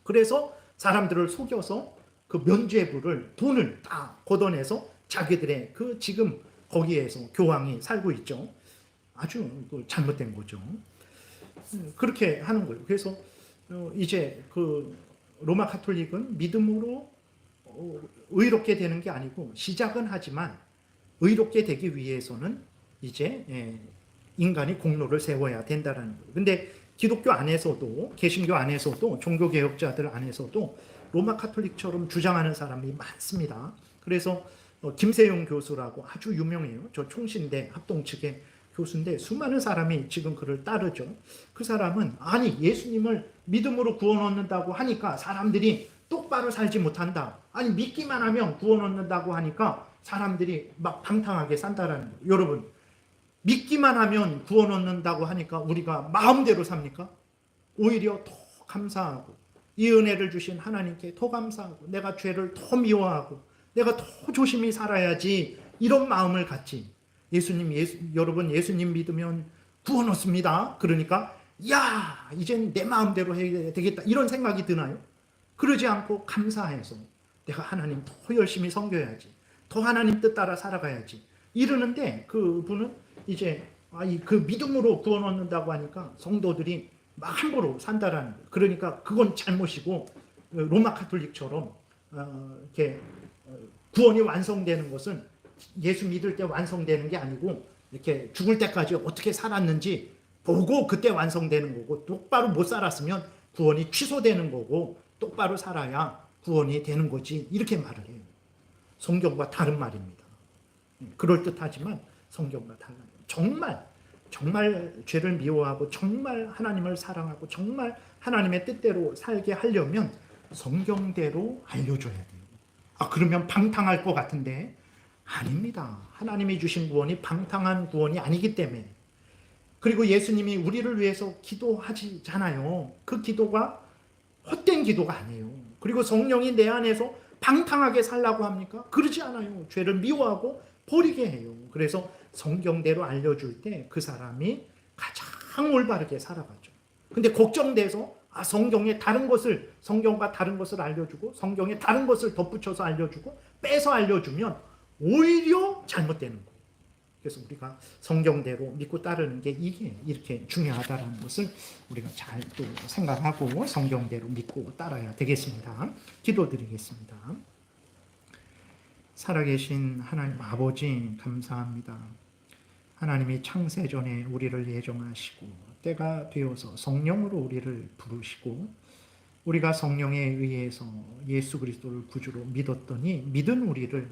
S1: 그래서 사람들을 속여서 그 면죄부를 돈을 다 걷어내서 자기들의 그 지금 거기에서 교황이 살고 있죠. 아주 잘못된 거죠. 그렇게 하는 거예요. 그래서 이제 그 로마 카톨릭은 믿음으로 의롭게 되는 게 아니고 시작은 하지만 의롭게 되기 위해서는 이제 인간이 공로를 세워야 된다라는 거예요. 근데 기독교 안에서도 개신교 안에서도 종교개혁자들 안에서도 로마 카톨릭처럼 주장하는 사람이 많습니다. 그래서 김세용 교수라고 아주 유명해요. 저 총신대 합동 측의 교수인데 수많은 사람이 지금 그를 따르죠. 그 사람은 아니 예수님을 믿음으로 구원 얻는다고 하니까 사람들이 똑바로 살지 못한다. 아니 믿기만 하면 구원 얻는다고 하니까 사람들이 막 방탕하게 산다라는 거예요. 여러분 믿기만 하면 구원 얻는다고 하니까 우리가 마음대로 삽니까? 오히려 더 감사하고 이 은혜를 주신 하나님께 더 감사하고 내가 죄를 더 미워하고 내가 더 조심히 살아야지 이런 마음을 갖지. 여러분 예수님 믿으면 구원 얻습니다. 그러니까 야 이젠 내 마음대로 해야 되겠다 이런 생각이 드나요? 그러지 않고 감사해서 내가 하나님 더 열심히 섬겨야지. 더 하나님 뜻 따라 살아가야지. 이러는데 그분은 이제 그 믿음으로 구원 얻는다고 하니까 성도들이 막 함부로 산다라는 거예요. 그러니까 그건 잘못이고 로마 카톨릭처럼 이렇게 구원이 완성되는 것은 예수 믿을 때 완성되는 게 아니고 이렇게 죽을 때까지 어떻게 살았는지 보고 그때 완성되는 거고 똑바로 못 살았으면 구원이 취소되는 거고 똑바로 살아야 구원이 되는 거지 이렇게 말을 해요. 성경과 다른 말입니다. 그럴듯하지만 성경과 달라요. 정말 죄를 미워하고 정말 하나님을 사랑하고 정말 하나님의 뜻대로 살게 하려면 성경대로 알려줘야 돼요. 그러면 방탕할 것 같은데 아닙니다. 하나님이 주신 구원이 방탕한 구원이 아니기 때문에. 그리고 예수님이 우리를 위해서 기도하시잖아요. 그 기도가 헛된 기도가 아니에요. 그리고 성령이 내 안에서 방탕하게 살라고 합니까? 그러지 않아요. 죄를 미워하고 버리게 해요. 그래서 성경대로 알려줄 때 그 사람이 가장 올바르게 살아가죠. 근데 걱정돼서 성경과 다른 것을 알려주고 성경에 다른 것을 덧붙여서 알려주고 빼서 알려주면 오히려 잘못되는 거예요. 그래서 우리가 성경대로 믿고 따르는 게 이게 이렇게 중요하다는 것을 우리가 잘 또 생각하고 성경대로 믿고 따라야 되겠습니다. 기도드리겠습니다. 살아계신 하나님 아버지 감사합니다. 하나님이 창세전에 우리를 예정하시고 때가 되어서 성령으로 우리를 부르시고 우리가 성령에 의해서 예수 그리스도를 구주로 믿었더니 믿은 우리를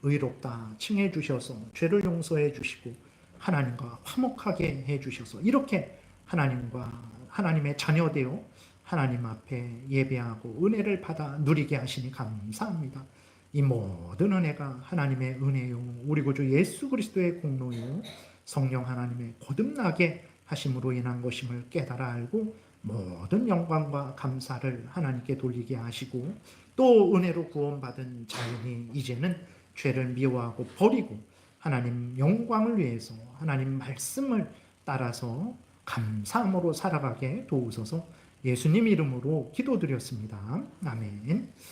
S1: 의롭다 칭해 주셔서 죄를 용서해 주시고 하나님과 화목하게 해 주셔서 이렇게 하나님의 자녀 되어 하나님 앞에 예배하고 은혜를 받아 누리게 하시니 감사합니다. 이 모든 은혜가 하나님의 은혜요 우리 구주 예수 그리스도의 공로요 성령 하나님의 거듭나게 하심으로 인한 것임을 깨달아 알고 모든 영광과 감사를 하나님께 돌리게 하시고 또 은혜로 구원받은 자연이 이제는 죄를 미워하고 버리고 하나님 영광을 위해서 하나님 말씀을 따라서 감사함으로 살아가게 도우소서. 예수님 이름으로 기도드렸습니다. 아멘.